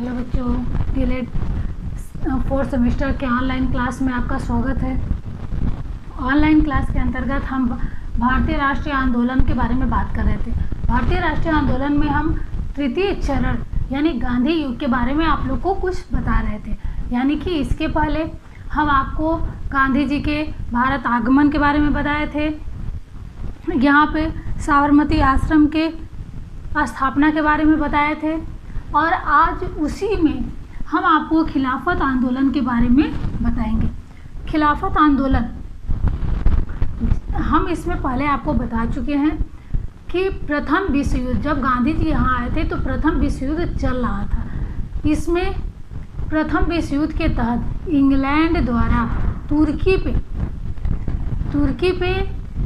Hello बच्चों, DLED 4th semester के online class में आपका स्वागत है। ऑनलाइन क्लास के अंतर्गत हम भारतीय राष्ट्रीय आंदोलन के बारे में बात कर रहे थे। भारतीय राष्ट्रीय आंदोलन में हम तृतीय चरण यानी गांधी युग के बारे में आप लोग को कुछ बता रहे थे। यानी कि इसके पहले हम आपको गांधी जी के भारत आगमन के बारे में बताए थे। यहाँ पे साबरमती आश्रम के स्थापना के बारे में बताए थे और आज उसी में हम आपको खिलाफत आंदोलन के बारे में बताएंगे। खिलाफत आंदोलन हम इसमें पहले आपको बता चुके हैं कि प्रथम विश्व युद्ध, जब गांधी जी यहाँ आए थे तो प्रथम विश्व युद्ध चल रहा था। इसमें प्रथम विश्व युद्ध के तहत इंग्लैंड द्वारा तुर्की पे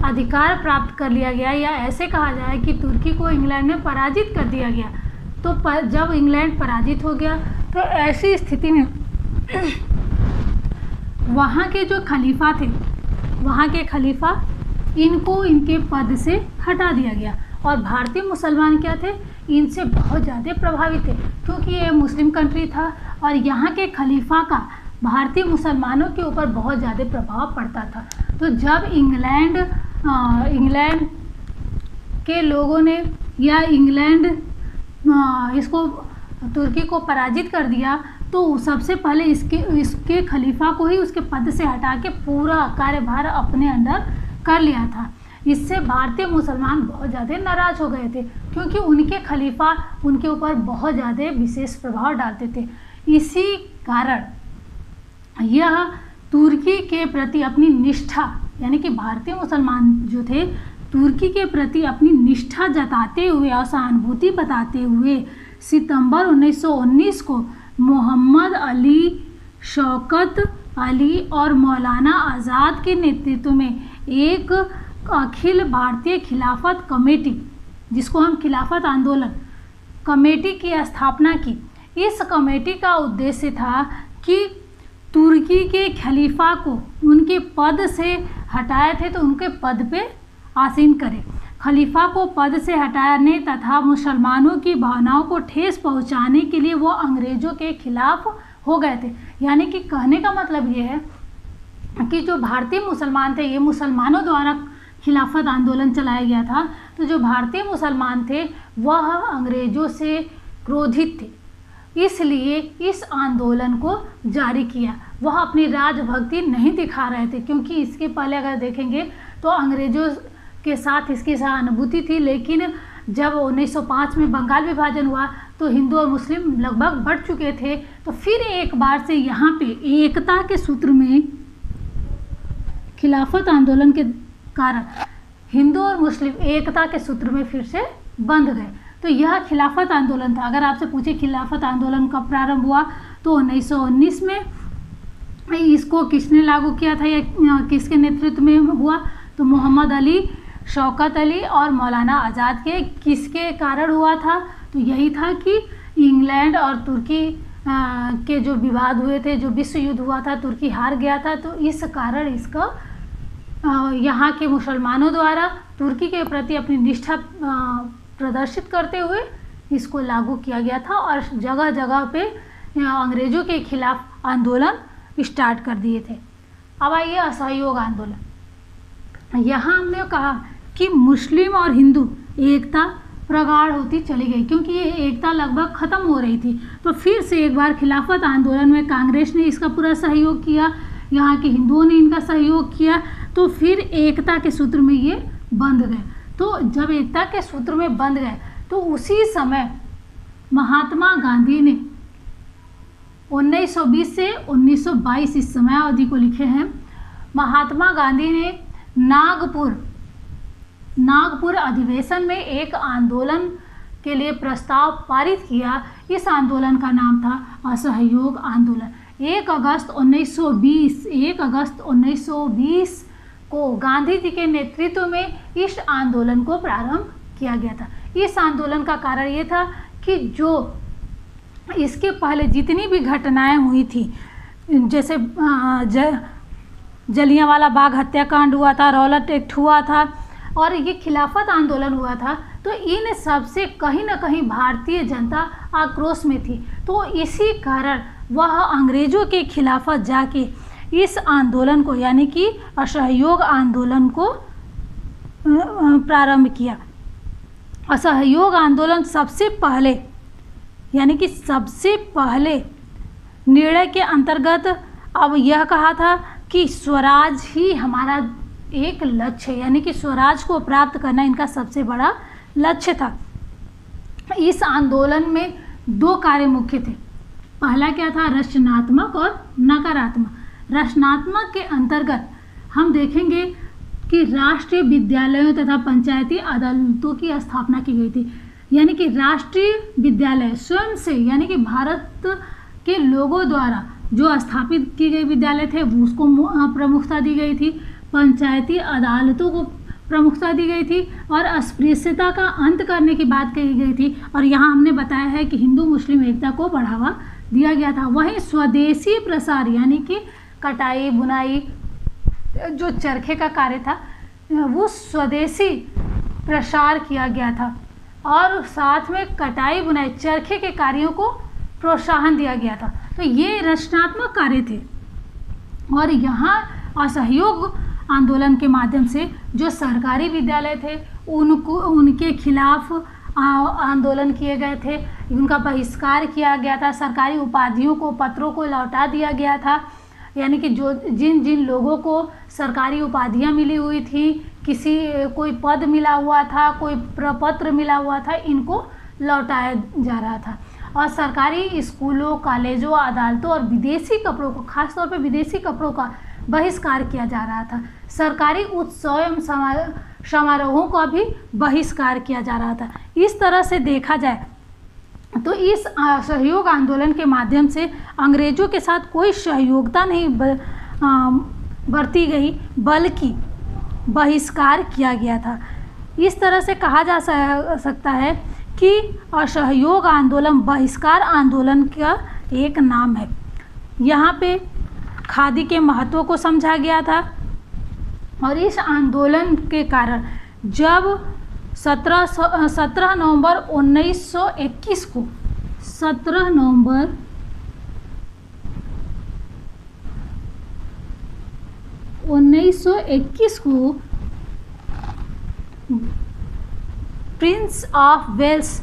अधिकार प्राप्त कर लिया गया, या ऐसे कहा जाए कि तुर्की को इंग्लैंड ने पराजित कर दिया गया। तो जब इंग्लैंड पराजित हो गया तो ऐसी स्थिति में वहाँ के जो खलीफा थे, वहाँ के खलीफा इनको इनके पद से हटा दिया गया। और भारतीय मुसलमान क्या थे, इनसे बहुत ज़्यादा प्रभावित थे क्योंकि ये मुस्लिम कंट्री था और यहाँ के खलीफा का भारतीय मुसलमानों के ऊपर बहुत ज़्यादा प्रभाव पड़ता था। तो जब इंग्लैंड के लोगों ने या इंग्लैंड इसको तुर्की को पराजित कर दिया तो सबसे पहले इसके खलीफा को ही उसके पद से हटा के पूरा कार्यभार अपने अंडर कर लिया था। इससे भारतीय मुसलमान बहुत ज़्यादा नाराज़ हो गए थे क्योंकि उनके खलीफा उनके ऊपर बहुत ज़्यादा विशेष प्रभाव डालते थे। इसी कारण यह तुर्की के प्रति अपनी निष्ठा, यानी कि भारतीय मुसलमान जो थे तुर्की के प्रति अपनी निष्ठा जताते हुए और सहानुभूति बताते हुए सितंबर 1919 को मोहम्मद अली, शौकत अली और मौलाना आज़ाद के नेतृत्व में एक अखिल भारतीय खिलाफत कमेटी, जिसको हम खिलाफत आंदोलन कमेटी की स्थापना की। इस कमेटी का उद्देश्य था कि तुर्की के खलीफा को उनके पद से हटाए थे तो उनके पद पे आसीन करें। खलीफा को पद से हटाने तथा मुसलमानों की भावनाओं को ठेस पहुंचाने के लिए वो अंग्रेज़ों के खिलाफ हो गए थे। यानी कि कहने का मतलब ये है कि जो भारतीय मुसलमान थे, ये मुसलमानों द्वारा खिलाफत आंदोलन चलाया गया था। तो जो भारतीय मुसलमान थे वह अंग्रेज़ों से क्रोधित थे, इसलिए इस आंदोलन को जारी किया। वह अपनी राजभक्ति नहीं दिखा रहे थे क्योंकि इसके पहले अगर देखेंगे तो अंग्रेज़ों के साथ इसकी सहानुभूति थी, लेकिन जब 1905 में बंगाल विभाजन हुआ तो हिंदू और मुस्लिम लगभग बढ़ चुके थे। तो फिर एक बार से यहाँ पे एकता के सूत्र में खिलाफत आंदोलन के कारण हिंदू और मुस्लिम एकता के सूत्र में फिर से बंध गए। तो यह खिलाफत आंदोलन था। अगर आपसे पूछे खिलाफत आंदोलन कब प्रारंभ हुआ तो 1919 में। इसको किसने लागू किया था या किसके नेतृत्व में हुआ, तो मोहम्मद अली, शौकत अली और मौलाना आज़ाद के किसके कारण हुआ था, तो यही था कि इंग्लैंड और तुर्की के जो विवाद हुए थे, जो विश्व युद्ध हुआ था, तुर्की हार गया था। तो इस कारण इसका यहाँ के मुसलमानों द्वारा तुर्की के प्रति अपनी निष्ठा प्रदर्शित करते हुए इसको लागू किया गया था और जगह जगह पे अंग्रेज़ों के खिलाफ आंदोलन स्टार्ट कर दिए थे। अब आइए असहयोग आंदोलन। यहाँ हमने कहा कि मुस्लिम और हिंदू एकता प्रगाढ़ होती चली गई क्योंकि ये एकता लगभग ख़त्म हो रही थी। तो फिर से एक बार खिलाफत आंदोलन में कांग्रेस ने इसका पूरा सहयोग किया, यहाँ के हिंदुओं ने इनका सहयोग किया, तो फिर एकता के सूत्र में ये बंध गए। तो जब एकता के सूत्र में बंध गए तो उसी समय महात्मा गांधी ने 1920 से 1922 इस समय अवधि को लिखे हैं। महात्मा गांधी ने नागपुर अधिवेशन में एक आंदोलन के लिए प्रस्ताव पारित किया। इस आंदोलन का नाम था असहयोग आंदोलन। 1 अगस्त 1920 को गांधी जी के नेतृत्व में इस आंदोलन को प्रारंभ किया गया था। इस आंदोलन का कारण ये था कि जो इसके पहले जितनी भी घटनाएं हुई थी, जैसे जलियांवाला बाग हत्याकांड हुआ था, रौलट एक्ट हुआ था, और ये खिलाफत आंदोलन हुआ था, तो इन सबसे कहीं ना कहीं भारतीय जनता आक्रोश में थी। तो इसी कारण वह अंग्रेज़ों के खिलाफत जाके इस आंदोलन को यानी कि असहयोग आंदोलन को प्रारंभ किया। असहयोग आंदोलन सबसे पहले यानी कि सबसे पहले निर्णय के अंतर्गत अब यह कहा था कि स्वराज ही हमारा एक लक्ष्य है, यानी कि स्वराज को प्राप्त करना इनका सबसे बड़ा लक्ष्य था। इस आंदोलन में दो कार्य मुख्य थे। पहला क्या था? रचनात्मक और नकारात्मक। रचनात्मक के अंतर्गत हम देखेंगे कि राष्ट्रीय विद्यालयों तथा पंचायती अदालतों की स्थापना की गई थी, यानी कि राष्ट्रीय विद्यालय स्वयं से यानी कि भारत के लोगों द्वारा जो स्थापित की गई विद्यालय थे वो उसको प्रमुखता दी गई थी। पंचायती अदालतों को प्रमुखता दी गई थी और अस्पृश्यता का अंत करने की बात कही गई थी। और यहाँ हमने बताया है कि हिंदू मुस्लिम एकता को बढ़ावा दिया गया था। वहीं स्वदेशी प्रसार यानी कि कटाई बुनाई जो चरखे का कार्य था वो स्वदेशी प्रसार किया गया था और साथ में कटाई बुनाई चरखे के कार्यों को प्रोत्साहन दिया गया था। तो ये रचनात्मक कार्य थे। और यहाँ असहयोग आंदोलन के माध्यम से जो सरकारी विद्यालय थे उनके खिलाफ आंदोलन किए गए थे, उनका बहिष्कार किया गया था। सरकारी उपाधियों को पत्रों को लौटा दिया गया था, यानी कि जो जिन जिन लोगों को सरकारी उपाधियां मिली हुई थी, कोई पद मिला हुआ था, कोई प्रपत्र मिला हुआ था, इनको लौटाया जा रहा था। और सरकारी स्कूलों, कॉलेजों, अदालतों और विदेशी कपड़ों को, खासतौर पर विदेशी कपड़ों का बहिष्कार किया जा रहा था। सरकारी उत्सव एवं समारोहों का भी बहिष्कार किया जा रहा था। इस तरह से देखा जाए तो इस सहयोग आंदोलन के माध्यम से अंग्रेज़ों के साथ कोई सहयोगिता नहीं बरती गई, बल्कि बहिष्कार किया गया था। इस तरह से कहा जा सकता है कि असहयोग आंदोलन बहिष्कार आंदोलन का एक नाम है। यहाँ पे खादी के महत्व को समझा गया था और इस आंदोलन के कारण जब 17 नवंबर 1921 को 17 नवंबर 1921 को प्रिंस ऑफ वेल्स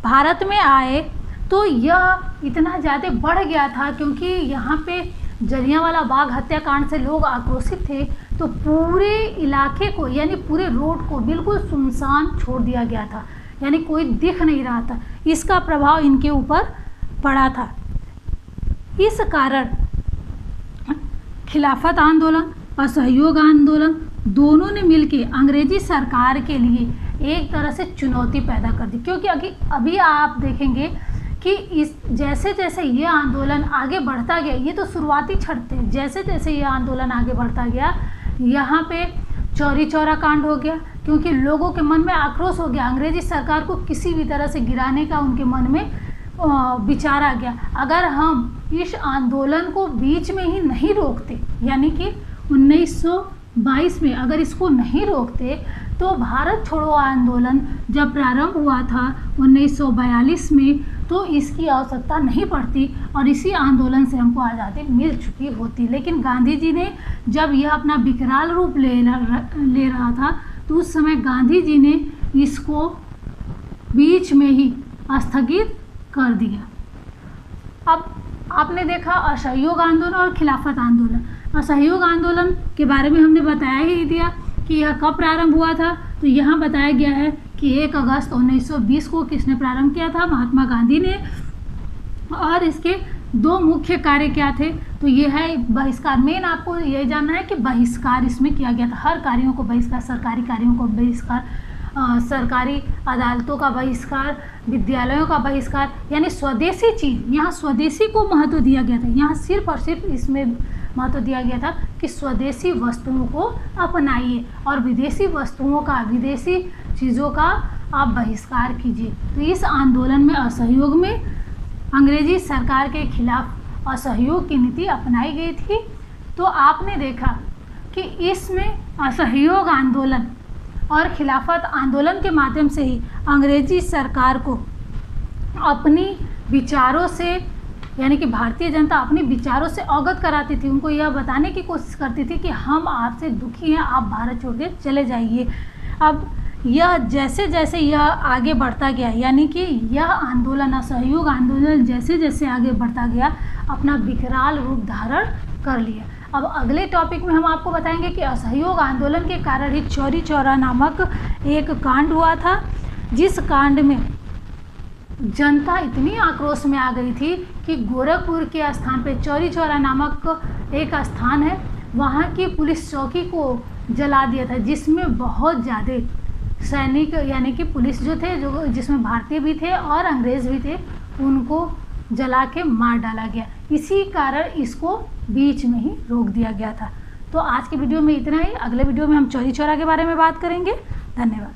भारत में आए तो यह इतना ज़्यादा बढ़ गया था क्योंकि यहाँ पे जलियांवाला बाग हत्याकांड से लोग आक्रोशित थे। तो पूरे इलाके को यानी पूरे रोड को बिल्कुल सुनसान छोड़ दिया गया था, यानी कोई दिख नहीं रहा था। इसका प्रभाव इनके ऊपर पड़ा था। इस कारण खिलाफत आंदोलन और सहयोग आंदोलन दोनों ने मिलकर अंग्रेजी सरकार के लिए एक तरह से चुनौती पैदा कर दी, क्योंकि अभी आप देखेंगे कि इस जैसे जैसे ये आंदोलन आगे बढ़ता गया, ये तो शुरुआती क्षण थे, जैसे जैसे ये आंदोलन आगे बढ़ता गया यहाँ पे चौरी चौरा कांड हो गया, क्योंकि लोगों के मन में आक्रोश हो गया। अंग्रेजी सरकार को किसी भी तरह से गिराने का उनके मन में विचार आ गया। अगर हम इस आंदोलन को बीच में ही नहीं रोकते, यानी कि 1922 में अगर इसको नहीं रोकते तो भारत छोड़ो आंदोलन जब प्रारंभ हुआ था 1942 में, तो इसकी आवश्यकता नहीं पड़ती और इसी आंदोलन से हमको आज़ादी मिल चुकी होती। लेकिन गांधी जी ने जब यह अपना विकराल रूप ले रहा था तो उस समय गांधी जी ने इसको बीच में ही स्थगित कर दिया। अब आपने देखा असहयोग आंदोलन और खिलाफत आंदोलन। असहयोग आंदोलन के बारे में हमने बताया ही दिया कि यह कब प्रारंभ हुआ था, तो यहाँ बताया गया है कि 1 अगस्त 1920 को किसने प्रारंभ किया था? महात्मा गांधी ने। और इसके दो मुख्य कार्य क्या थे? तो ये है बहिष्कार। मेन आपको ये जानना है कि बहिष्कार इसमें किया गया था। हर कार्यों को बहिष्कार, सरकारी कार्यों को बहिष्कार, सरकारी अदालतों का बहिष्कार, विद्यालयों का बहिष्कार, यानी स्वदेशी चीज़, यहाँ स्वदेशी को महत्व दिया गया था। यहाँ सिर्फ और सिर्फ इसमें महत्व दिया गया था कि स्वदेशी वस्तुओं को अपनाइए और विदेशी वस्तुओं का, विदेशी चीज़ों का आप बहिष्कार कीजिए। तो इस आंदोलन में असहयोग में अंग्रेजी सरकार के खिलाफ असहयोग की नीति अपनाई गई थी। तो आपने देखा कि इसमें असहयोग आंदोलन और खिलाफत आंदोलन के माध्यम से ही अंग्रेजी सरकार को अपनी विचारों से, यानी कि भारतीय जनता अपने विचारों से अवगत कराती थी। उनको यह बताने की कोशिश करती थी कि हम आपसे दुखी हैं, आप भारत छोड़ के चले जाइए। अब यह जैसे जैसे यह आगे बढ़ता गया, यानी कि यह आंदोलन, असहयोग आंदोलन जैसे जैसे आगे बढ़ता गया, अपना विकराल रूप धारण कर लिया। अब अगले टॉपिक में हम आपको बताएंगे कि असहयोग आंदोलन के कारण ही चौरी चौरा नामक एक कांड हुआ था, जिस कांड में जनता इतनी आक्रोश में आ गई थी कि गोरखपुर के स्थान पे चौरी चौरा नामक एक स्थान है, वहाँ की पुलिस चौकी को जला दिया था, जिसमें बहुत ज़्यादा सैनिक यानी कि पुलिस जो थे, जो जिसमें भारतीय भी थे और अंग्रेज़ भी थे, उनको जला के मार डाला गया। इसी कारण इसको बीच में ही रोक दिया गया था। तो आज के वीडियो में इतना ही। अगले वीडियो में हम चौरी चौरा के बारे में बात करेंगे। धन्यवाद।